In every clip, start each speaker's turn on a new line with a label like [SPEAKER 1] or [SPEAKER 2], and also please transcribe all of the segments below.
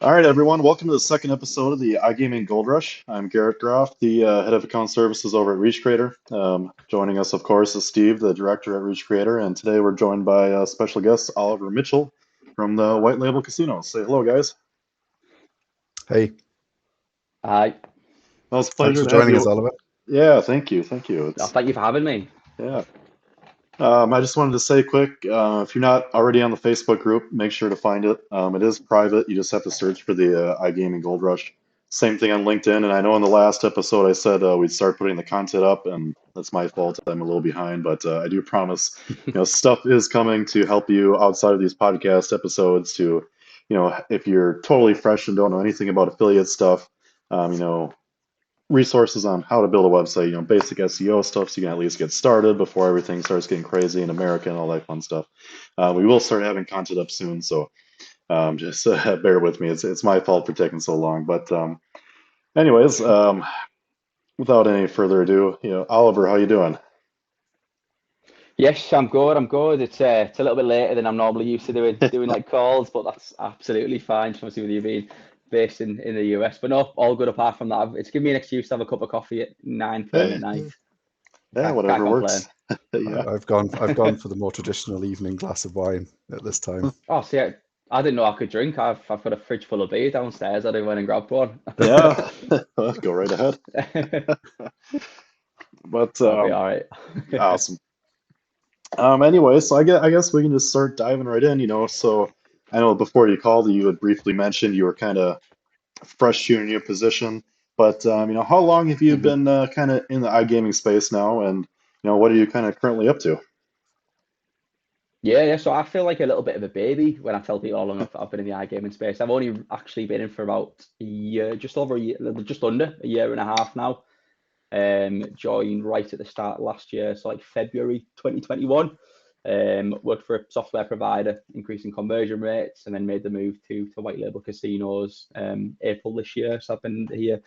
[SPEAKER 1] All right, everyone. Welcome to the second episode of the iGamingGoldRush. I'm Garrett Groff, the head of account services over at Reach Creator. Joining us, of course, is Steve, the director at Reach Creator, and today we're joined by special guest Oliver Mitchell from the White Label Casino. Say hello, guys.
[SPEAKER 2] Hey,
[SPEAKER 3] Hi.
[SPEAKER 1] Well, it's a
[SPEAKER 2] thanks
[SPEAKER 1] pleasure
[SPEAKER 2] for
[SPEAKER 1] to have
[SPEAKER 2] joining us,
[SPEAKER 1] you.
[SPEAKER 2] Oliver.
[SPEAKER 1] Yeah, thank you, thank you.
[SPEAKER 3] Oh,
[SPEAKER 1] It's
[SPEAKER 3] thank you for having me.
[SPEAKER 1] yeah. I just wanted to say quick, if you're not already on the Facebook group, make sure to find it. It is private. You just have to search for the iGaming Gold Rush. Same thing on LinkedIn. And I know in the last episode I said we'd start putting the content up, and that's my fault. I'm a little behind, but I do promise, stuff is coming to help you outside of these podcast episodes. If you're totally fresh and don't know anything about affiliate stuff, resources on how to build a website, basic SEO stuff so you can at least get started before everything starts getting crazy in America and all that fun stuff. We will start having content up soon, so just bear with me. It's my fault for taking so long. But anyways, without any further ado, Oliver, how you doing?
[SPEAKER 3] Yes, I'm good. I'm good. It's a little bit later than I'm normally used to doing like calls, but that's absolutely fine. Obviously, with you being based in the US, but no, all good apart from that. It's given me an excuse to have a cup of coffee at 9:30
[SPEAKER 1] Hey,
[SPEAKER 3] at night.
[SPEAKER 1] yeah,
[SPEAKER 3] Can't
[SPEAKER 1] whatever
[SPEAKER 3] complain.
[SPEAKER 1] works. Yeah.
[SPEAKER 2] I've gone for the more traditional evening glass of wine at this time.
[SPEAKER 3] Oh, see, I didn't know I could drink. I've got a fridge full of beer downstairs. I didn't went and grabbed one.
[SPEAKER 1] Yeah, go right ahead. But
[SPEAKER 3] I'll be all right.
[SPEAKER 1] awesome. Anyway, so I guess we can just start diving right in, So I know before you called, you had briefly mentioned you were kind of fresh to your new position, but how long have you
[SPEAKER 3] Mhm.
[SPEAKER 1] been kind of in the iGaming space now, and what are you kind of currently up to?
[SPEAKER 3] Yeah, yeah. So I feel like a little bit of a baby when I tell people how long I've been in the iGaming space. I've only actually been in for about a year, just over a year, just under a year and a half now. Joined right at the start of last year, so like February 2021. Worked for a software provider, increasing conversion rates, and then made the move to white label casinos April this year. So I've been here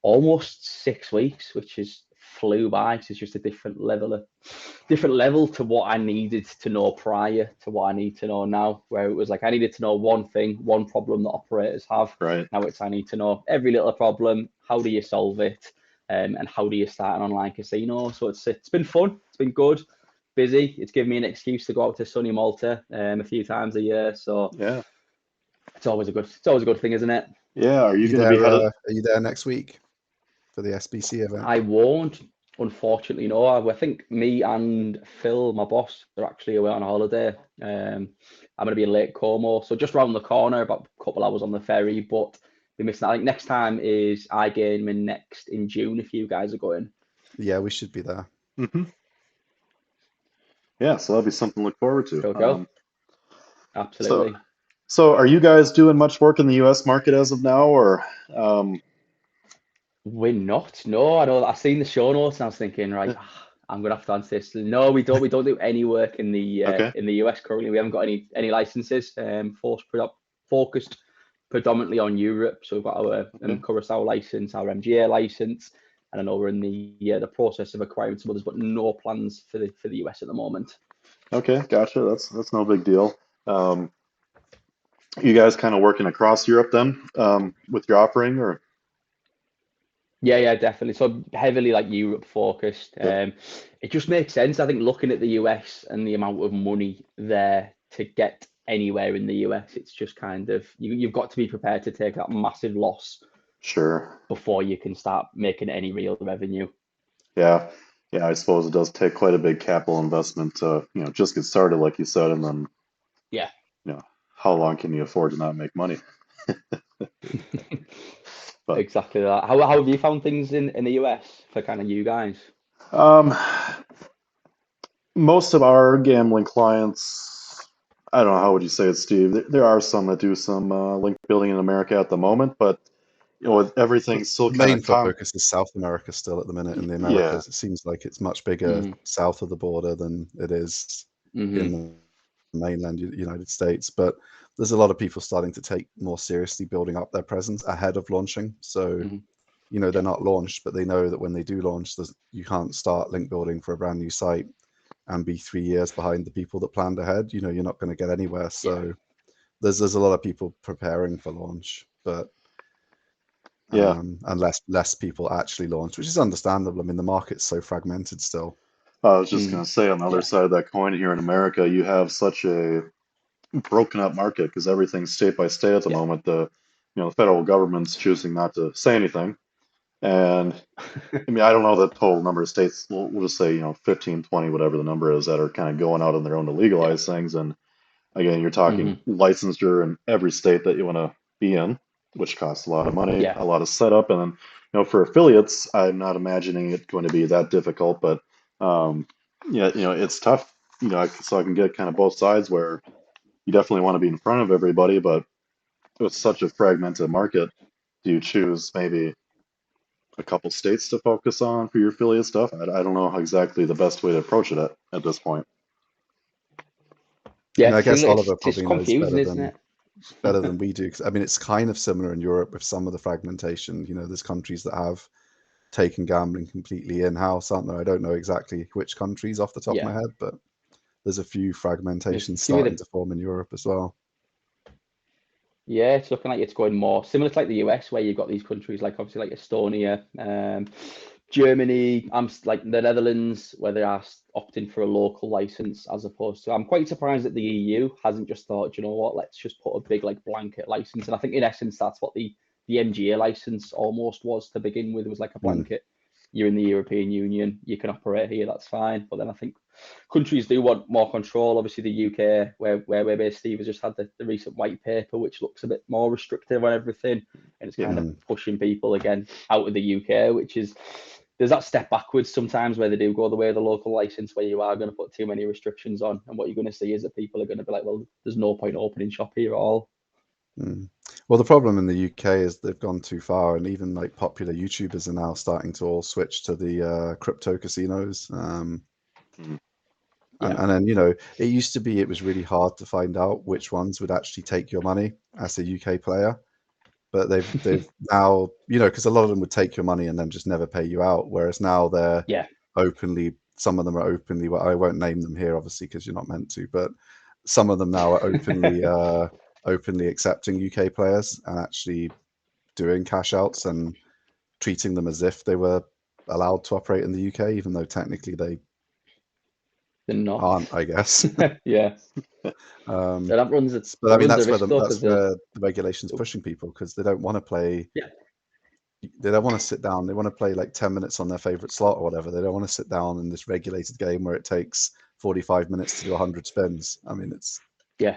[SPEAKER 3] almost 6 weeks, which is flew by. It's just a different level to what I needed to know prior to what I need to know now. Where it was like I needed to know one thing, one problem that operators have.
[SPEAKER 1] Right.
[SPEAKER 3] Now it's I need to know every little problem. How do you solve it? And how do you start an online casino? So it's been fun. It's been good. Busy. It's given me an excuse to go out to sunny Malta a few times a year. So
[SPEAKER 1] Yeah.
[SPEAKER 3] it's always a good thing, isn't it?
[SPEAKER 1] Yeah. Are
[SPEAKER 2] Are
[SPEAKER 1] you
[SPEAKER 2] you
[SPEAKER 1] going to be
[SPEAKER 2] there?
[SPEAKER 1] headed?
[SPEAKER 2] Are you there next week for the SBC event?
[SPEAKER 3] I won't, unfortunately, no. I think me and Phil, my boss, are actually away on a holiday. I'm going to be in Lake Como, so just round the corner, about a couple hours on the ferry, but be missing. I think next time is iGaming next in June if you guys are going.
[SPEAKER 2] Yeah, we should be there.
[SPEAKER 1] Hmm. Yeah. So that'll be something to look forward to.
[SPEAKER 3] Go, go.
[SPEAKER 1] So
[SPEAKER 3] Absolutely.
[SPEAKER 1] so are you guys doing much work in the U.S. market as of now, or um,
[SPEAKER 3] We're not. No, I know. I seen the show notes and I was thinking, right, I'm gonna have to answer this. No, we don't. We don't do any work
[SPEAKER 1] okay.
[SPEAKER 3] in the US currently. We haven't got any licenses. Focused predominantly on Europe. So we've got our
[SPEAKER 1] Okay.
[SPEAKER 3] Curacao license, our MGA license, and I know we're in the process of acquiring some others, but no plans for the US at the moment.
[SPEAKER 1] Okay. Gotcha. That's no big deal. Um, you guys kind of working across Europe then, with your offering, or?
[SPEAKER 3] Yeah, yeah, definitely. So heavily like Europe focused.
[SPEAKER 1] Yep.
[SPEAKER 3] It just makes sense. I think looking at the US and the amount of money there to get anywhere in the US, it's just kind of you've got to be prepared to take that massive loss
[SPEAKER 1] Sure.
[SPEAKER 3] before you can start making any real revenue.
[SPEAKER 1] Yeah. Yeah, I suppose it does take quite a big capital investment to, just get started, like you said, and then,
[SPEAKER 3] Yeah.
[SPEAKER 1] you know, how long can you afford to not make money? But
[SPEAKER 3] Exactly that. How have you found things in the US for kind of you guys?
[SPEAKER 1] um, most of our gambling clients, I don't know, how would you say it, Steve? There are some that do some link building in America at the moment, but with everything still
[SPEAKER 2] The
[SPEAKER 1] kind of
[SPEAKER 2] main
[SPEAKER 1] com
[SPEAKER 2] focus is South America still at the minute. In the
[SPEAKER 1] yeah,
[SPEAKER 2] Americas, it seems like it's much bigger
[SPEAKER 3] Mm,
[SPEAKER 2] south of the border than it is in
[SPEAKER 3] hmm
[SPEAKER 2] the mainland United States. But there's a lot of people starting to take more seriously building up their presence ahead of launching. So
[SPEAKER 3] hmm
[SPEAKER 2] they're not launched, but they know that when they do launch, you can't start link building for a brand new site and be 3 years behind the people that planned ahead. You're not going to get anywhere.
[SPEAKER 3] Yeah.
[SPEAKER 2] So there's a lot of people preparing for launch, but
[SPEAKER 1] Yeah.
[SPEAKER 2] and less people actually launch, which is understandable. I mean, the market's so fragmented still.
[SPEAKER 1] I was just
[SPEAKER 3] Mm,
[SPEAKER 1] going to say on the other
[SPEAKER 3] yeah,
[SPEAKER 1] side of that coin here in America, you have such a broken up market because everything's state by state at the
[SPEAKER 3] yeah,
[SPEAKER 1] moment. The federal government's choosing not to say anything. And I mean, I don't know the total number of states. We'll just say, 15, 20, whatever the number is, that are kind of going out on their own to
[SPEAKER 3] yeah.
[SPEAKER 1] legalize things. And again, you're talking
[SPEAKER 3] Hmm.
[SPEAKER 1] licensure in every state that you want to be in, which costs a lot of money,
[SPEAKER 3] Yeah,
[SPEAKER 1] a lot of setup. And then, for affiliates, I'm not imagining it going to be that difficult, but um, yeah, it's tough. So I can get kind of both sides where you definitely want to be in front of everybody, but with such a fragmented market, do you choose maybe a couple states to focus on for your affiliate stuff? I don't know how exactly the best way to approach it at this point.
[SPEAKER 2] I
[SPEAKER 3] yeah.
[SPEAKER 2] mean, I guess
[SPEAKER 3] It's
[SPEAKER 2] Oliver
[SPEAKER 3] just
[SPEAKER 2] probably knows
[SPEAKER 3] confusing, isn't it?
[SPEAKER 2] better than we do. 'Cause, I mean, it's kind of similar in Europe with some of the fragmentation. There's countries that have taken gambling completely in-house, aren't there? I don't know exactly which countries off the top of
[SPEAKER 3] Yeah,
[SPEAKER 2] my head, but there's a few
[SPEAKER 3] there's a
[SPEAKER 2] fragmentations
[SPEAKER 3] few of
[SPEAKER 2] starting
[SPEAKER 3] the
[SPEAKER 2] to form in Europe as well.
[SPEAKER 3] Yeah, it's looking like it's going more similar to like the US, where you've got these countries like obviously like Estonia, Germany, like the Netherlands, where they are opting for a local license as opposed to. I'm quite surprised that the EU hasn't just thought, you know what, let's just put a big like blanket license. And I think in essence that's what the MGA license almost was to begin with. It was like a
[SPEAKER 2] Mm,
[SPEAKER 3] blanket. You're in the European Union, you can operate here, that's fine. But then I think countries do want more control. Obviously, the UK, where we're based, Steve has just had the recent white paper, which looks a bit more restrictive on everything, and it's
[SPEAKER 1] Yeah.
[SPEAKER 3] kind of
[SPEAKER 2] mm.
[SPEAKER 3] pushing people again out of the UK, which is there's that step backwards sometimes where they do go the way of the local license, where you are going to put too many restrictions on, and what you're going to see is that people are going to be like, well, there's no point opening shop here at all.
[SPEAKER 2] Mm. Well, the problem in the UK is they've gone too far, and even like popular YouTubers are now starting to all switch to the crypto casinos.
[SPEAKER 1] Mm.
[SPEAKER 3] Yeah,
[SPEAKER 2] And then, it used to be it was really hard to find out which ones would actually take your money as a UK player. But they've now, because a lot of them would take your money and then just never pay you out. Whereas now they're
[SPEAKER 3] yeah,
[SPEAKER 2] openly, some of them are openly, well, I won't name them here, obviously, because you're not meant to, but some of them now are openly accepting UK players and actually doing cash outs and treating them as if they were allowed to operate in the UK, even though technically they
[SPEAKER 3] they're not.
[SPEAKER 2] aren't, I guess.
[SPEAKER 3] Yeah,
[SPEAKER 2] Um,
[SPEAKER 3] and that runs a
[SPEAKER 2] but I mean,
[SPEAKER 3] risk though,
[SPEAKER 2] that's
[SPEAKER 3] because they'll.
[SPEAKER 2] where the regulation's pushing people because they don't want to play.
[SPEAKER 3] Yeah,
[SPEAKER 2] They don't want to sit down. They want to play like 10 minutes on their favorite slot or whatever. They don't want to sit down in this regulated game where it takes 45 minutes to do 100 spins. I mean, it's
[SPEAKER 3] yeah.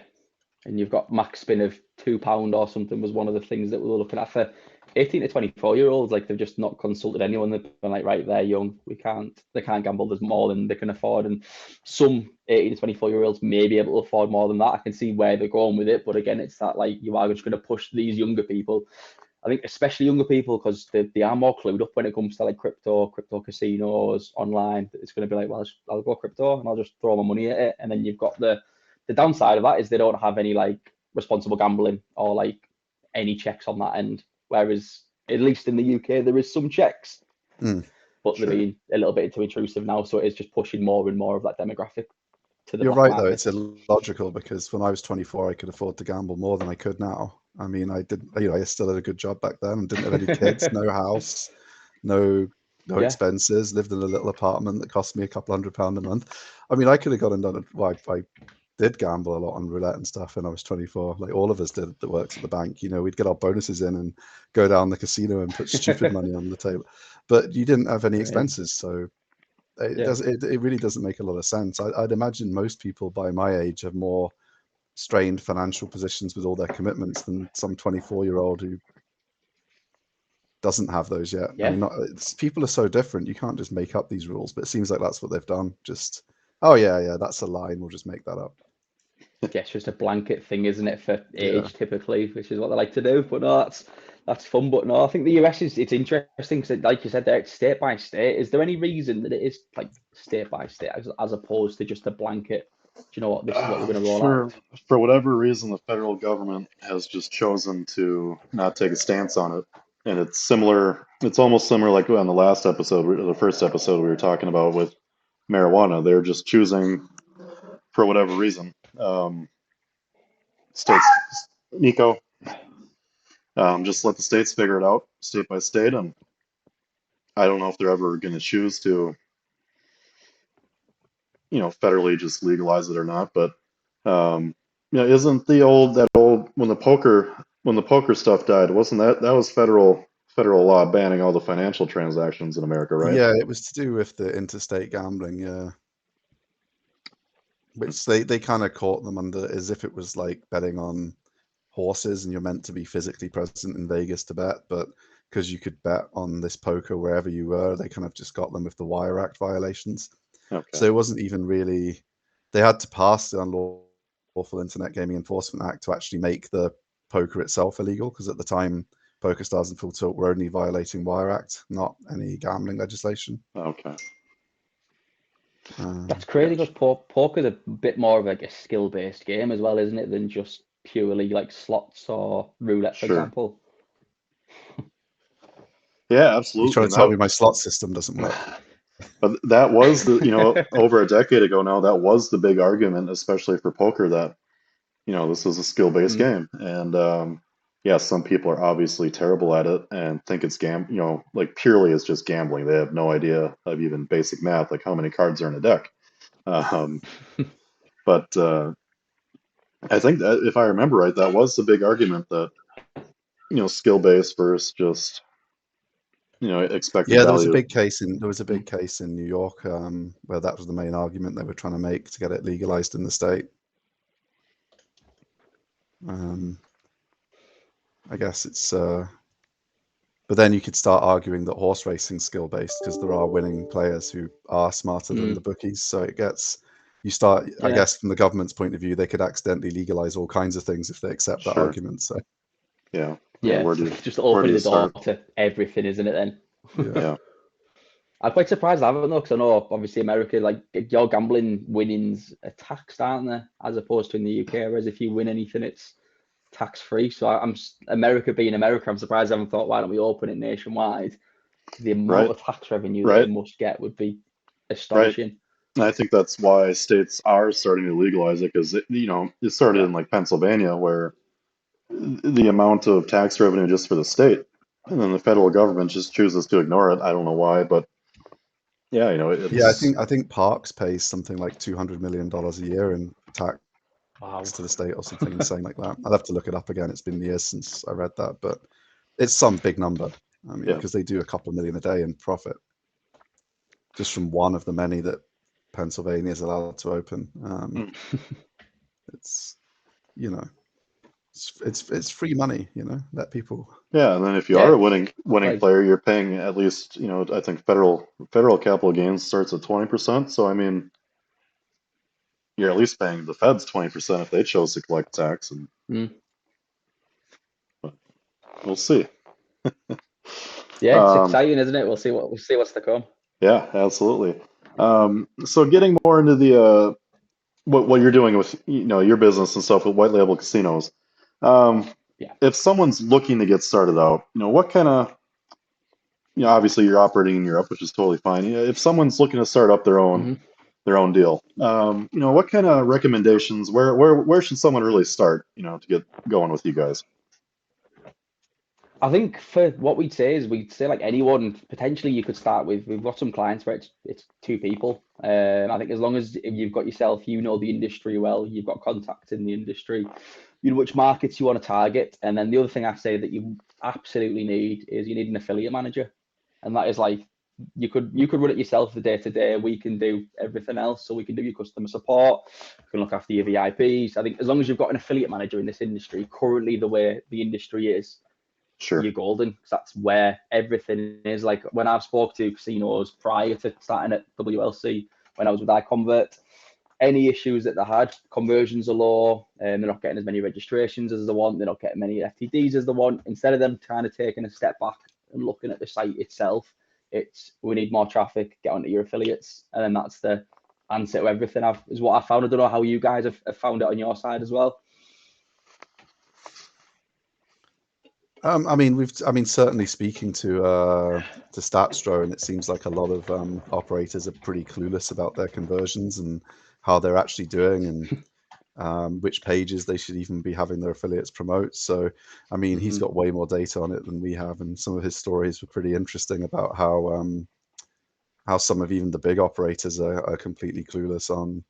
[SPEAKER 3] And you've got max spin of £2 or something was one of the things that we were looking at for 18 to 24-year-olds. Like they've just not consulted anyone. They've been like, right, they're young. They can't gamble. There's more than they can afford. And some 18 to 24-year-olds may be able to afford more than that. I can see where they're going with it. But again, it's that like you are just going to push these younger people. I think especially younger people because they are more clued up when it comes to like crypto casinos online. It's going to be like, well, I'll go crypto and I'll just throw my money at it. And then you've got the downside of that is they don't have any like responsible gambling or like any checks on that end. Whereas at least in the UK there is some checks,
[SPEAKER 2] mm,
[SPEAKER 3] but they're
[SPEAKER 1] Sure.
[SPEAKER 3] being a little bit too intrusive now. So it is just pushing more and more of that demographic to the
[SPEAKER 2] you're
[SPEAKER 3] black
[SPEAKER 2] right though. It's
[SPEAKER 3] market.
[SPEAKER 2] illogical because when I was 24, I could afford to gamble more than I could now. I mean, I did, I still had a good job back then and didn't have any kids, no house, no
[SPEAKER 3] Yeah,
[SPEAKER 2] expenses, lived in a little apartment that cost me a couple £100 a month. I mean, I could have gone and done it. Well, I did gamble a lot on roulette and stuff when I was 24. Like all of us did that worked at the bank. We'd get our bonuses in and go down the casino and put stupid money on the table. But you didn't have any
[SPEAKER 3] brilliant.
[SPEAKER 2] expenses, so it
[SPEAKER 3] Yeah,
[SPEAKER 2] does it really doesn't make a lot of sense. I'd imagine most people by my age have more strained financial positions with all their commitments than some 24-year-old who doesn't have those yet. I
[SPEAKER 3] yeah.
[SPEAKER 2] mean, people are so different. You can't just make up these rules, but it seems like that's what they've done. Just, oh yeah, that's a line. We'll just make that up.
[SPEAKER 3] Yeah, it's just a blanket thing, isn't it, for
[SPEAKER 2] Yeah.
[SPEAKER 3] age typically, which is what they like to do. But no, that's fun. But no, I think the US is it's interesting because, like you said, there it's state by state. Is there any reason that it is like state by state as opposed to just a blanket? Do you know what? This is what we're going to roll
[SPEAKER 1] For
[SPEAKER 3] out.
[SPEAKER 1] for whatever reason, the federal government has just chosen to not take a stance on it, and it's similar. It's almost similar, like on the last episode, the first episode we were talking about with marijuana. They're just choosing for whatever reason. states, Nico, just let the states figure it out state by state. And I don't know if they're ever going to choose to, federally just legalize it or not. But, isn't that old when the poker stuff died, wasn't that was federal law banning all the financial transactions in America, right?
[SPEAKER 2] Yeah, it was to do with the interstate gambling, yeah. Which they kind of caught them under as if it was like betting on horses and you're meant to be physically present in Vegas to bet, but because you could bet on this poker wherever you were, they kind of just got them with the Wire Act violations.
[SPEAKER 1] Okay.
[SPEAKER 2] So it wasn't even really, they had to pass the Unlawful Internet Gaming Enforcement Act to actually make the poker itself illegal, because at the time, PokerStars and Full Tilt were only violating Wire Act, not any gambling legislation.
[SPEAKER 1] Okay.
[SPEAKER 3] That's crazy because poker's a bit more of like a skill-based game as well, isn't it, than just purely like slots or roulette, for
[SPEAKER 1] Sure.
[SPEAKER 3] example.
[SPEAKER 1] Yeah, absolutely.
[SPEAKER 2] You're trying to tell me my slot system doesn't work.
[SPEAKER 1] But that was over a decade ago now, that was the big argument, especially for poker, that, this is a skill-based game. And yeah, some people are obviously terrible at it and think it's like purely it's just gambling. They have no idea of even basic math, like how many cards are in a deck. But I think that if I remember right, that was the big argument, that, skill-based versus just, expected
[SPEAKER 2] Yeah, there was a
[SPEAKER 1] value.
[SPEAKER 2] big case in New York where that was the main argument they were trying to make to get it legalized in the state. I guess it's, but then you could start arguing that horse racing's skill based, because there are winning players who are smarter than the bookies. So it gets, I guess from the government's point of view, they could accidentally legalize all kinds of things if they accept that argument. So
[SPEAKER 1] yeah,
[SPEAKER 3] just opening the door to everything, isn't it? Then
[SPEAKER 1] yeah.
[SPEAKER 3] I'm quite surprised I haven't, though, because I know obviously America, like your gambling winnings are taxed, aren't they, as opposed to in the UK, whereas if you win anything, it's tax free. So America being America, I'm surprised I haven't thought, why don't we open it nationwide? The amount of tax revenue that they must get would be astonishing.
[SPEAKER 1] And I think that's why states are starting to legalize it, because it started in like Pennsylvania, where the amount of tax revenue just for the state, and then the federal government just chooses to ignore it. I don't know why, but yeah, it's...
[SPEAKER 2] Yeah, I think Parks pays something like $200 million a year in tax to the state or something insane like that. I'll have to look it up again. It's been years since I read that, but it's some big number. I mean, because they do a couple of million a day in profit just from one of the many that Pennsylvania is allowed to open. It's, it's free money, let people.
[SPEAKER 1] Yeah, and then if you are a winning player, you're paying at least, I think federal capital gains starts at 20%. So I mean, you're at least paying the feds 20% if they chose to collect tax, and but we'll see.
[SPEAKER 3] Yeah, it's exciting, isn't it? We'll see what's to come.
[SPEAKER 1] Yeah, absolutely. So getting more into the what you're doing with your business and stuff with white label casinos. If someone's looking to get started out, what kind of, obviously you're operating in Europe, which is totally fine. If someone's looking to start up their own deal, what kind of recommendations? Where should someone really start? To get going with you guys.
[SPEAKER 3] I think for what we'd say like anyone, potentially you could start with, we've got some clients where it's two people. I think as long as you've got yourself, the industry well, you've got contacts in the industry, which markets you want to target. And then the other thing I say that you absolutely need is you need an affiliate manager. And that is like, you could run it yourself the day to day. We can do everything else. So we can do your customer support, we can look after your VIPs. I think as long as you've got an affiliate manager in this industry, currently the way the industry is, you're golden, because that's where everything is. Like when I've spoke to casinos prior to starting at WLC, when I was with iConvert, any issues that they had, conversions are low, and they're not getting as many registrations as they want, they're not getting many FTDs as they want. Instead of them kind of taking a step back and looking at the site itself, it's, we need more traffic, get onto your affiliates, and then that's the answer to everything. Is what I found. I don't know how you guys have found it on your side as well.
[SPEAKER 2] I mean, certainly speaking to StatsDro, and it seems like a lot of operators are pretty clueless about their conversions and how they're actually doing. which pages they should even be having their affiliates promote. So, I mean, he's got way more data on it than we have, and some of his stories were pretty interesting about how some of even the big operators are completely clueless on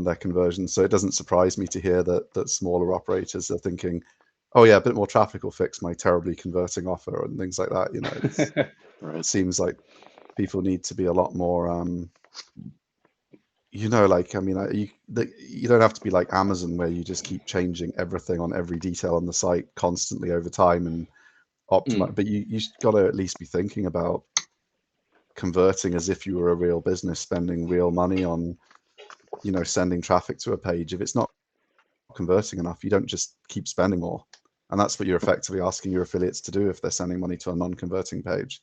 [SPEAKER 2] their conversions. So it doesn't surprise me to hear that smaller operators are thinking, oh yeah, a bit more traffic will fix my terribly converting offer and things like that. You know, it seems like people need to be a lot more, you know, like, I mean, you don't have to be like Amazon where you just keep changing everything on every detail on the site constantly over time and optimize. But you got to at least be thinking about converting as if you were a real business, spending real money on, you know, sending traffic to a page. If it's not converting enough, you don't just keep spending more. And that's what you're effectively asking your affiliates to do if they're sending money to a non-converting page.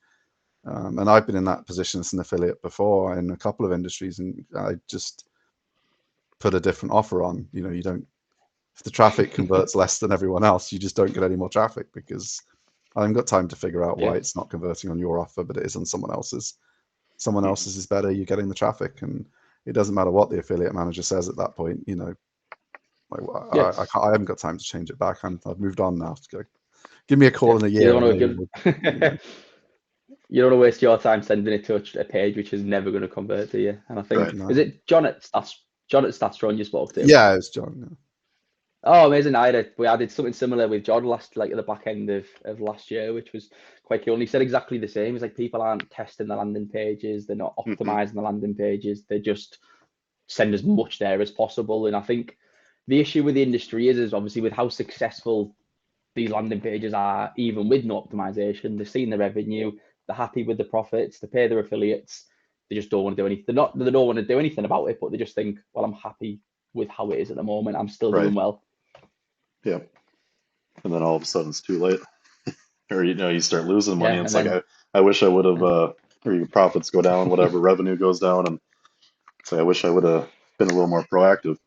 [SPEAKER 2] And I've been in that position as an affiliate before in a couple of industries, and I just put a different offer on. You know, you don't, if the traffic converts less than everyone else, you just don't get any more traffic, because I haven't got time to figure out why it's not converting on your offer, but it is on someone else's. Someone else's is better, you're getting the traffic, and it doesn't matter what the affiliate manager says at that point. You know, like, I haven't got time to change it back. I've moved on now. To go, give me a call in a year.
[SPEAKER 3] You don't want to waste your time sending it to a page which is never going to convert to you. And I think, is it John at StatsRun you spoke to?
[SPEAKER 2] Yeah, it's John. Yeah.
[SPEAKER 3] Oh, amazing. I did something similar with John at the back end of last year, which was quite cool. And he said exactly the same. He's like, people aren't testing the landing pages. They're not optimizing the landing pages. They just send as much there as possible. And I think the issue with the industry is obviously with how successful these landing pages are, even with no optimization. They've seen the revenue. They're happy with the profits. They pay their affiliates. They just don't want to do anything. They don't want to do anything about it, but they just think, well, I'm happy with how it is at the moment. I'm still doing well.
[SPEAKER 1] Yeah. And then all of a sudden it's too late. Or, you know, you start losing money. And it's like, I wish I would have, or your profits go down, whatever, revenue goes down. And so I wish I would have been a little more proactive.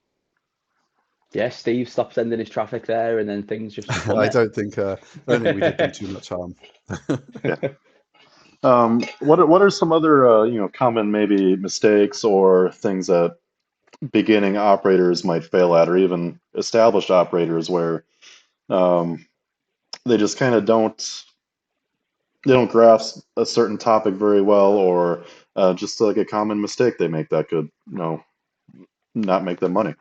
[SPEAKER 3] Yeah, Steve stopped sending his traffic there, and then things just.
[SPEAKER 2] I don't think we did them too much harm.
[SPEAKER 1] What are some other you know, common maybe mistakes or things that beginning operators might fail at, or even established operators where they just kind of don't grasp a certain topic very well, or just like a common mistake they make that could, you know, not make them money?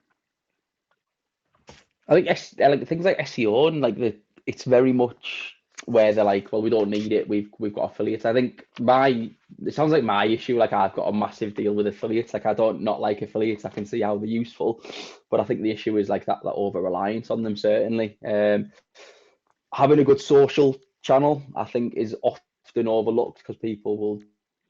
[SPEAKER 3] I think like things like SEO and like it's very much where they're like, well, we don't need it. We've got affiliates. I think it sounds like my issue. Like, I've got a massive deal with affiliates. Like, I don't not like affiliates. I can see how they're useful, but I think the issue is like that over reliance on them. Certainly, having a good social channel, I think, is often overlooked because people will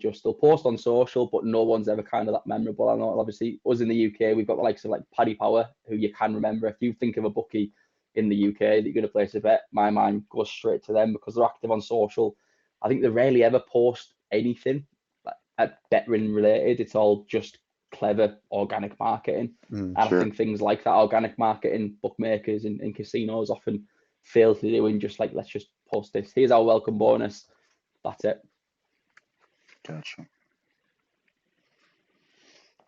[SPEAKER 3] just still post on social, but no one's ever kind of that memorable. I know, obviously, us in the UK, we've got the likes of like Paddy Power, who you can remember. If you think of a bookie in the UK that you're going to place a bet, my mind goes straight to them because they're active on social. I think they rarely ever post anything like betting related. It's all just clever organic marketing. And I think things like that, organic marketing, bookmakers and casinos often fail to do, and just like, let's just post this. Here's our welcome bonus. That's it.
[SPEAKER 1] Gotcha.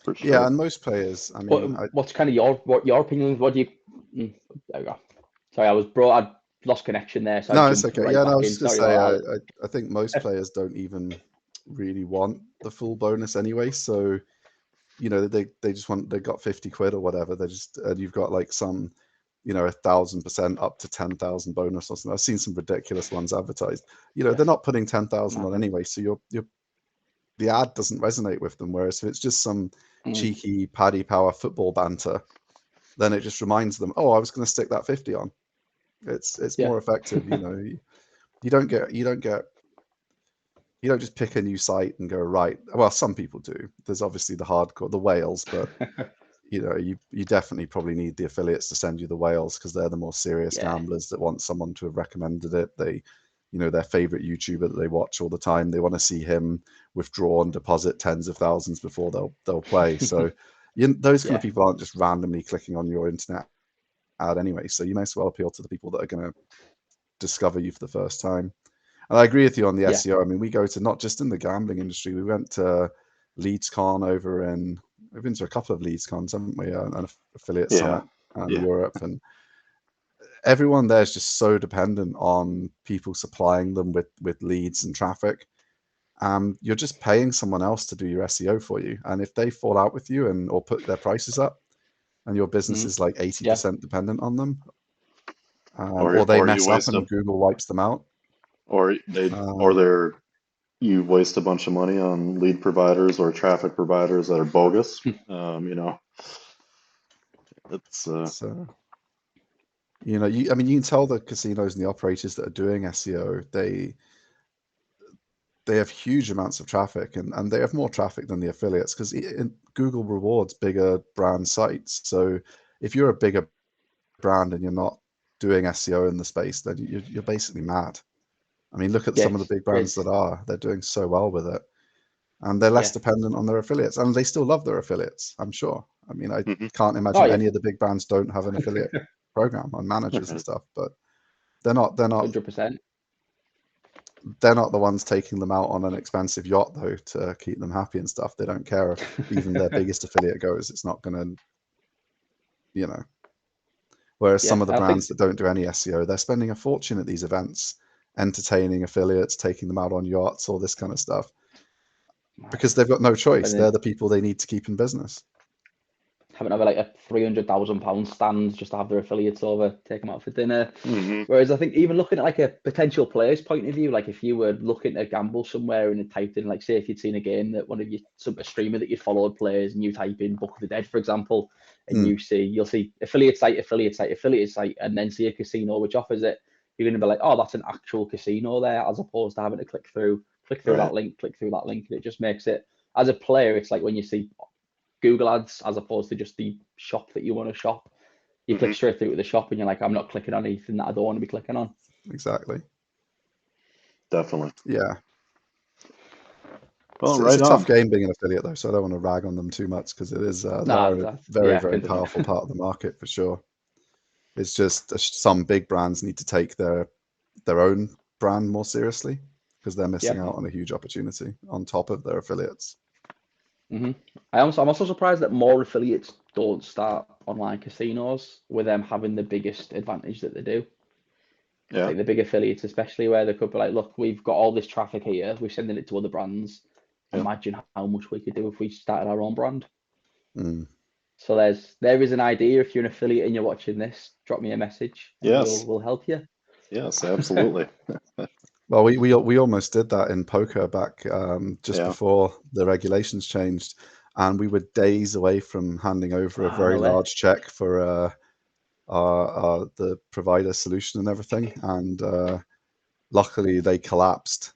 [SPEAKER 2] For sure. Yeah, and most players, I mean,
[SPEAKER 3] what's kind of your opinion? What do you? There we go. Sorry, I lost connection there. So
[SPEAKER 2] no, it's okay. Right, yeah, no, I was just say I think most players don't even really want the full bonus anyway. So, you know, they just want, they got 50 quid or whatever. They just, and you've got like some, you know, 1,000% up to 10,000 bonus or something. I've seen some ridiculous ones advertised. You know, they're not putting 10,000 on anyway, so the ad doesn't resonate with them. Whereas if it's just some cheeky Paddy Power football banter, then it just reminds them, oh, I was going to stick that 50 on. It's more effective. You know, you don't just pick a new site and go, right. Well, some people do. There's obviously the hardcore, the whales, but you know, you definitely probably need the affiliates to send you the whales because they're the more serious gamblers that want someone to have recommended it. They, you know, their favorite YouTuber that they watch all the time, they want to see him withdraw and deposit tens of thousands before they'll play. So those kind of people aren't just randomly clicking on your internet ad anyway. So you may as well appeal to the people that are going to discover you for the first time. And I agree with you on the SEO. I mean, we go to, not just in the gambling industry, we went to LeadsCon we've been to a couple of LeadsCons, haven't we? An affiliate summit. and Europe, and everyone there is just so dependent on people supplying them with leads and traffic. You're just paying someone else to do your SEO for you, and if they fall out with you or put their prices up, and your business is like 80% dependent on them, or they mess up and Google wipes them out,
[SPEAKER 1] or you waste a bunch of money on lead providers or traffic providers that are bogus. It's
[SPEAKER 2] you can tell the casinos and the operators that are doing SEO, they have huge amounts of traffic, and they have more traffic than the affiliates, because Google rewards bigger brand sites. So if you're a bigger brand and you're not doing SEO in the space, then you're basically mad. I mean, look at some of the big brands they're doing so well with it, and they're less dependent on their affiliates, and they still love their affiliates, I'm sure. I mean, I can't imagine any of the big brands don't have an affiliate program on managers and stuff, but they're not
[SPEAKER 3] 100%.
[SPEAKER 2] They're not the ones taking them out on an expensive yacht, though, to keep them happy and stuff. They don't care if even their biggest affiliate goes. It's not going to, Whereas some of the brands that don't do any SEO, they're spending a fortune at these events, entertaining affiliates, taking them out on yachts, all this kind of stuff, because they've got no choice. They're the people they need to keep in business.
[SPEAKER 3] Having like a £300,000 stand just to have their affiliates over, take them out for dinner. Whereas I think even looking at like a potential player's point of view, like if you were looking to gamble somewhere and it typed in, like say if you'd seen a game that one of a streamer that you followed plays, and you type in Book of the Dead, for example, and you'll see affiliate site, and then see a casino which offers it, you're going to be like, oh, that's an actual casino there, as opposed to having to click through that link, and it just makes it, as a player, it's like when you see Google ads as opposed to just the shop that you want to shop. You click straight through to the shop and you're like, I'm not clicking on anything that I don't want to be clicking on.
[SPEAKER 2] Exactly.
[SPEAKER 1] Definitely.
[SPEAKER 2] Yeah.
[SPEAKER 1] Well,
[SPEAKER 2] it's a tough game being an affiliate, though, so I don't want to rag on them too much, because it is a very, very powerful part of the market for sure. It's just some big brands need to take their own brand more seriously, because they're missing out on a huge opportunity on top of their affiliates.
[SPEAKER 3] I'm also surprised that more affiliates don't start online casinos with them having the biggest advantage that they do.
[SPEAKER 1] Yeah.
[SPEAKER 3] Like the big affiliates, especially, where they could be like, look, we've got all this traffic here, we're sending it to other brands. Imagine how much we could do if we started our own brand. So there is an idea. If you're an affiliate and you're watching this, drop me a message.
[SPEAKER 1] Yes.
[SPEAKER 3] We'll help you.
[SPEAKER 1] Yes, absolutely.
[SPEAKER 2] Well, we almost did that in poker back just before the regulations changed, and we were days away from handing over a very large check for the provider solution and everything, and luckily they collapsed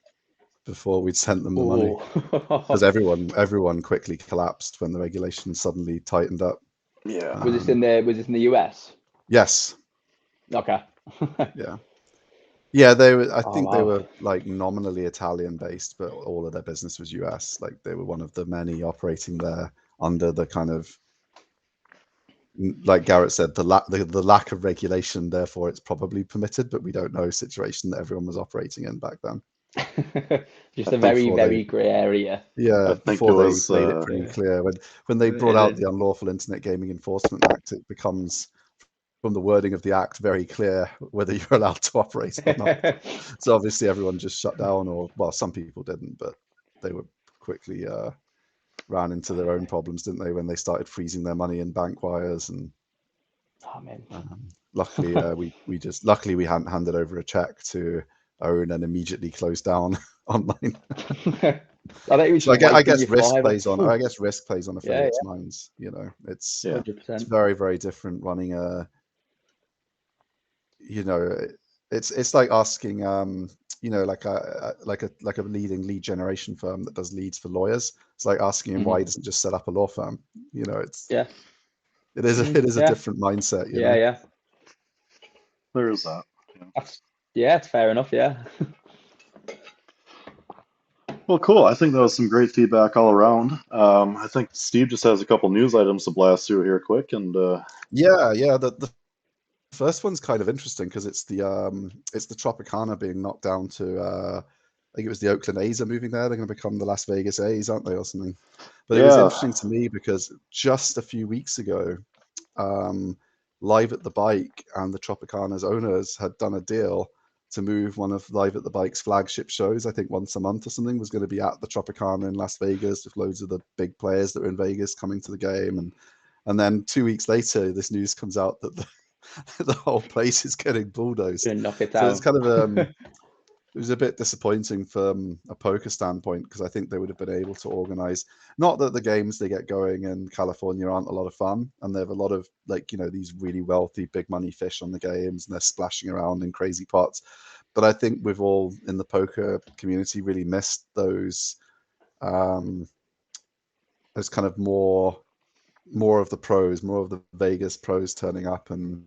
[SPEAKER 2] before we'd sent them the money, because everyone quickly collapsed when the regulations suddenly tightened up.
[SPEAKER 1] Yeah.
[SPEAKER 3] Was this in the US?
[SPEAKER 2] Yes.
[SPEAKER 3] Okay.
[SPEAKER 2] Yeah, they were. I think they were like nominally Italian based, but all of their business was US. Like they were one of the many operating there under the kind of, like Garrett said, the lack of regulation. Therefore, it's probably permitted, but we don't know situation that everyone was operating in back then.
[SPEAKER 3] Just a very, very grey area.
[SPEAKER 2] Yeah, before they made it pretty clear. When they brought out the Unlawful Internet Gaming Enforcement Act, it becomes, from the wording of the act, very clear whether you're allowed to operate or not. So obviously everyone just shut down, or, well, some people didn't, but they were quickly ran into their own problems, didn't they, when they started freezing their money in bank wires. And luckily we hadn't handed over a check to own and immediately closed down online. I guess risk plays on affiliates' minds. It's very, very different running a, it's like asking like a leading lead generation firm that does leads for lawyers. It's like asking him why he doesn't just set up a law firm. It is a different mindset.
[SPEAKER 3] Yeah.
[SPEAKER 1] There is that.
[SPEAKER 3] It's fair enough. Yeah.
[SPEAKER 1] Well, cool. I think that was some great feedback all around. I think Steve just has a couple news items to blast through here quick, and
[SPEAKER 2] the first one's kind of interesting because it's the Tropicana being knocked down to I think it was the Oakland A's are moving there. They're going to become the Las Vegas A's, aren't they, or something? But it was interesting to me because just a few weeks ago, Live at the Bike and the Tropicana's owners had done a deal to move one of Live at the Bike's flagship shows, I think once a month or something, was going to be at the Tropicana in Las Vegas with loads of the big players that were in Vegas coming to the game. And then 2 weeks later, this news comes out that the whole place is getting bulldozed.
[SPEAKER 3] Gonna knock it
[SPEAKER 2] So
[SPEAKER 3] down.
[SPEAKER 2] it's kind of it was a bit disappointing from a poker standpoint, because I think they would have been able to organize, not that the games they get going in California aren't a lot of fun, and they have a lot of, like, you know, these really wealthy big money fish on the games and they're splashing around in crazy pots, but I think we've all in the poker community really missed those kind of more of the pros, more of the Vegas pros turning up and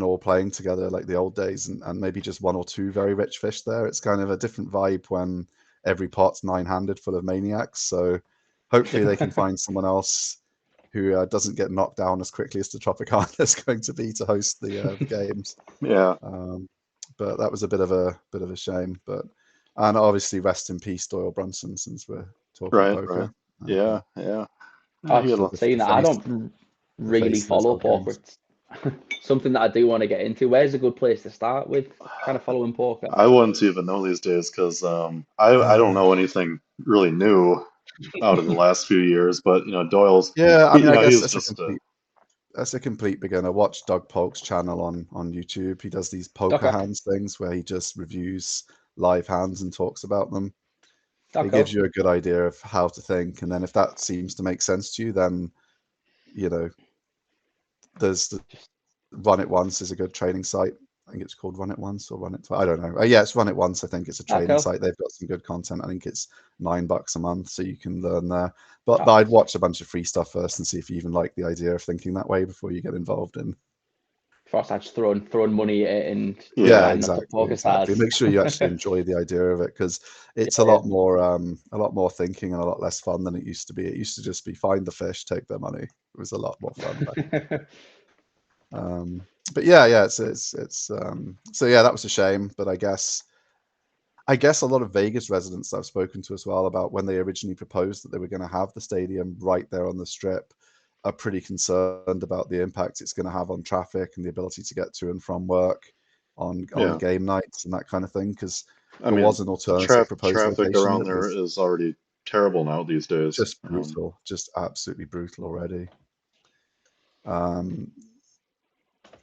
[SPEAKER 2] all playing together like the old days, and maybe just one or two very rich fish there. It's kind of a different vibe when every pot's nine-handed full of maniacs. So hopefully they can find someone else who doesn't get knocked down as quickly as the Tropicana is going to be to host the games.
[SPEAKER 1] Yeah.
[SPEAKER 2] But that was a bit of a shame. But and obviously rest in peace Doyle Brunson, since we're talking
[SPEAKER 1] Right.
[SPEAKER 2] poker.
[SPEAKER 1] Right. Yeah. Yeah.
[SPEAKER 3] I've
[SPEAKER 1] He had a-
[SPEAKER 3] seen that. I don't really
[SPEAKER 2] face of those
[SPEAKER 3] follow
[SPEAKER 2] old
[SPEAKER 3] poker.
[SPEAKER 2] games.
[SPEAKER 3] It's something that I do want to get into. Where's a good place to start with kind of following poker?
[SPEAKER 1] I wouldn't even know these days because I don't know anything really new out of the last few years. But Doyle's
[SPEAKER 2] Yeah, I mean, I guess
[SPEAKER 1] he's
[SPEAKER 2] that's
[SPEAKER 1] just
[SPEAKER 2] a complete beginner. Watch Doug Polk's channel on YouTube. He does these poker
[SPEAKER 3] Okay.
[SPEAKER 2] hands things where he just reviews live hands and talks about them.
[SPEAKER 3] Oh,
[SPEAKER 2] It
[SPEAKER 3] cool.
[SPEAKER 2] gives you a good idea of how to think, and then if that seems to make sense to you, then there's Run It Once is a good training site. I think it's called Run It Once or Run It Twice. I don't know. Yeah, it's Run It Once. I think it's a
[SPEAKER 3] Oh,
[SPEAKER 2] training
[SPEAKER 3] cool.
[SPEAKER 2] site. They've got some good content. I think it's $9 a month, so you can learn there. But
[SPEAKER 3] Oh,
[SPEAKER 2] I'd watch a bunch of free stuff first and see if you even like the idea of thinking that way before you get involved in.
[SPEAKER 3] first, I just throwing money at it and
[SPEAKER 1] Yeah,
[SPEAKER 3] lining up the poker stars.
[SPEAKER 2] Make sure you actually enjoy the idea of it, because it's a lot more thinking and a lot less fun than it used to be. It used to just be find the fish, take their money. It was a lot more fun back. But yeah, it's so yeah, that was a shame. But I guess a lot of Vegas residents that I've spoken to as well about when they originally proposed that they were going to have the stadium right there on the strip are pretty concerned about the impact it's going to have on traffic and the ability to get to and from work on
[SPEAKER 1] yeah.
[SPEAKER 2] game nights and that kind of thing, because
[SPEAKER 1] I
[SPEAKER 2] there
[SPEAKER 1] mean,
[SPEAKER 2] was an alternative proposed
[SPEAKER 1] traffic
[SPEAKER 2] location
[SPEAKER 1] around
[SPEAKER 2] that
[SPEAKER 1] there
[SPEAKER 2] was
[SPEAKER 1] is already terrible now these days.
[SPEAKER 2] just brutal, just absolutely brutal already.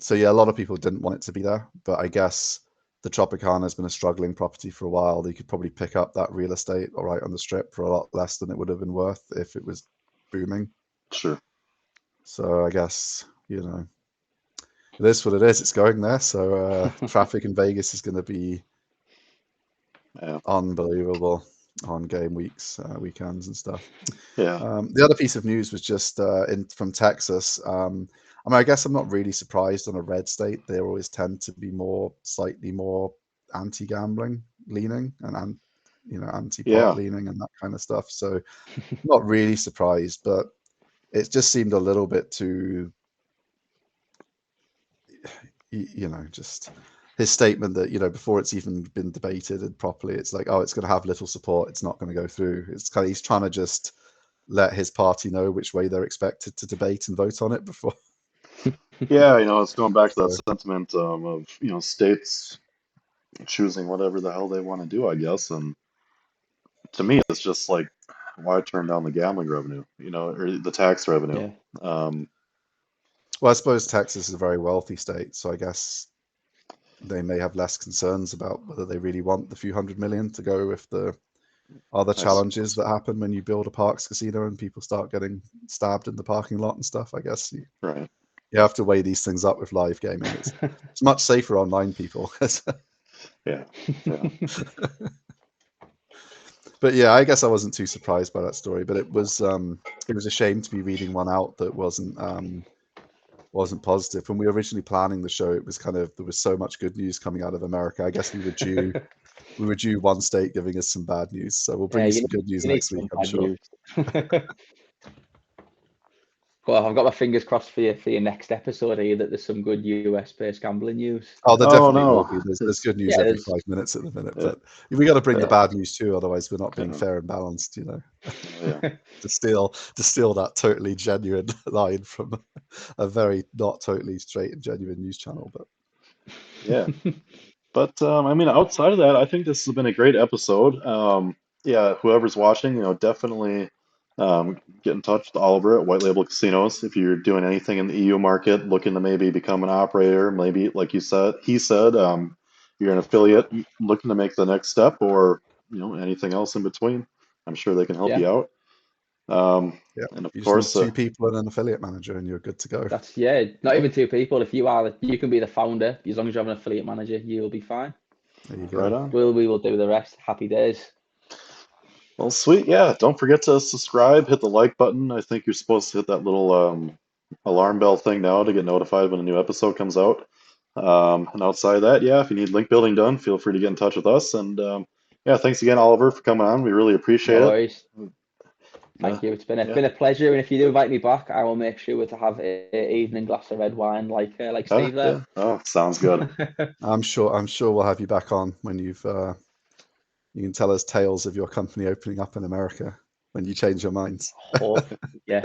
[SPEAKER 2] So yeah, a lot of people didn't want it to be there, but I guess the Tropicana has been a struggling property for a while. They could probably pick up that real estate all right on the strip for a lot less than it would have been worth if it was booming.
[SPEAKER 1] Sure.
[SPEAKER 2] So I guess, it is what it is. It's going there. So traffic in Vegas is going to be unbelievable on game weeks, weekends and stuff.
[SPEAKER 1] Yeah.
[SPEAKER 2] The other piece of news was just from Texas. I mean, I guess I'm not really surprised on a red state. They always tend to be slightly more anti-gambling leaning and anti-pot leaning and that kind of stuff. So not really surprised, but it just seemed a little bit too, just his statement that, before it's even been debated and properly, it's like, oh, it's going to have little support. It's not going to go through. It's kind of, he's trying to just let his party know which way they're expected to debate and vote on it before.
[SPEAKER 1] Yeah, it's going back to that sentiment of states choosing whatever the hell they want to do, I guess. And to me, it's just like, why turn down the gambling revenue, or the tax revenue?
[SPEAKER 2] Yeah. Well, I suppose Texas is a very wealthy state, so I guess they may have less concerns about whether they really want the few $100 million to go with the other challenges that happen when you build a parks casino and people start getting stabbed in the parking lot and stuff. I guess you have to weigh these things up with live gaming. It's much safer online, people.
[SPEAKER 1] Yeah.
[SPEAKER 2] But yeah, I guess I wasn't too surprised by that story. But it was a shame to be reading one out that wasn't positive. When we were originally planning the show, it was there was so much good news coming out of America. I guess we were due one state giving us some bad news. So we'll bring you some good news next week, I'm sure.
[SPEAKER 3] Well, I've got my fingers crossed for your next episode here that there's some good US-based gambling news.
[SPEAKER 2] Oh, there
[SPEAKER 1] Oh
[SPEAKER 2] definitely will
[SPEAKER 1] no,
[SPEAKER 2] be. There's
[SPEAKER 1] it's
[SPEAKER 2] good news
[SPEAKER 3] Yeah,
[SPEAKER 2] every
[SPEAKER 3] there's
[SPEAKER 2] 5 minutes at the minute,
[SPEAKER 1] yeah,
[SPEAKER 2] but we got to bring the
[SPEAKER 1] yeah,
[SPEAKER 2] bad news too. Otherwise, we're not being
[SPEAKER 1] yeah,
[SPEAKER 2] fair and balanced. You know,
[SPEAKER 1] yeah.
[SPEAKER 2] to steal that totally genuine line from a very not totally straight and genuine news channel. But
[SPEAKER 1] Yeah. But I mean, outside of that, I think this has been a great episode. Yeah, whoever's watching, definitely get in touch with Oliver at White Label Casinos if you're doing anything in the EU market, looking to maybe become an operator. Maybe, like he said, you're an affiliate looking to make the next step, or anything else in between. I'm sure they can help
[SPEAKER 3] yeah,
[SPEAKER 1] you out.
[SPEAKER 2] yeah,
[SPEAKER 1] And of
[SPEAKER 2] you just need
[SPEAKER 1] course,
[SPEAKER 2] 2 people and an affiliate manager, and you're good to go.
[SPEAKER 3] not even 2 people. If you can be the founder, as long as you have an affiliate manager, you'll be fine.
[SPEAKER 2] There you
[SPEAKER 1] right
[SPEAKER 2] go.
[SPEAKER 1] on.
[SPEAKER 3] We will do the rest. Happy days.
[SPEAKER 1] Well, sweet. Yeah, don't forget to subscribe, hit the like button. I think you're supposed to hit that little alarm bell thing now to get notified when a new episode comes out. And outside of that, yeah, if you need link building done, feel free to get in touch with us. And yeah, thanks again, Oliver, for coming on. We really appreciate
[SPEAKER 3] No
[SPEAKER 1] it.
[SPEAKER 3] worries.
[SPEAKER 1] Yeah,
[SPEAKER 3] Thank you. It's
[SPEAKER 1] yeah,
[SPEAKER 3] been a pleasure. And if you do invite me back, I will make sure to have a evening glass of red wine like Steve there.
[SPEAKER 1] yeah. Oh, sounds good.
[SPEAKER 2] I'm sure we'll have you back on when you can tell us tales of your company opening up in America when you change your minds.
[SPEAKER 3] Oh, yeah.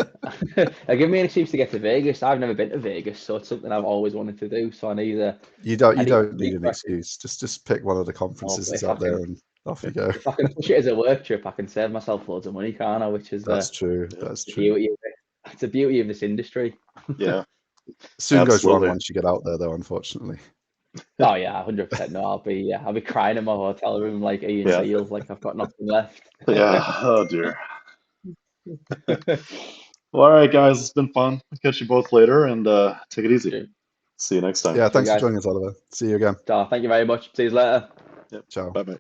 [SPEAKER 3] Give me an excuse to get to Vegas. I've never been to Vegas, so it's something I've always wanted to do. So I need a.
[SPEAKER 2] You don't
[SPEAKER 3] I need
[SPEAKER 2] need an
[SPEAKER 3] practice.
[SPEAKER 2] excuse. Just pick one of the
[SPEAKER 3] Oh,
[SPEAKER 2] conferences that's out there and off you go.
[SPEAKER 3] if I can push it as a work trip, I can save myself loads of money, can't I? Which is
[SPEAKER 2] That's
[SPEAKER 3] the,
[SPEAKER 2] true.
[SPEAKER 1] Yeah,
[SPEAKER 2] That's
[SPEAKER 3] the
[SPEAKER 2] true.
[SPEAKER 3] beauty of it. It's the beauty of this industry.
[SPEAKER 1] yeah,
[SPEAKER 2] Soon goes wrong
[SPEAKER 1] absolutely.
[SPEAKER 2] once you get out there, though. Unfortunately.
[SPEAKER 3] Oh yeah, 100%. No, I'll be crying in my hotel room like Ian
[SPEAKER 1] Yeah,
[SPEAKER 3] Beale, like I've got nothing left.
[SPEAKER 1] yeah. Oh dear. Well, all right, guys, it's been fun. I'll catch you both later, and take it easy.
[SPEAKER 3] True,
[SPEAKER 1] See you next time.
[SPEAKER 2] Yeah.
[SPEAKER 3] true,
[SPEAKER 2] Thanks for
[SPEAKER 3] guys.
[SPEAKER 2] joining us, Oliver. See you again.
[SPEAKER 3] So, thank you very much. See you later.
[SPEAKER 1] Yep.
[SPEAKER 2] Ciao.
[SPEAKER 1] Bye bye.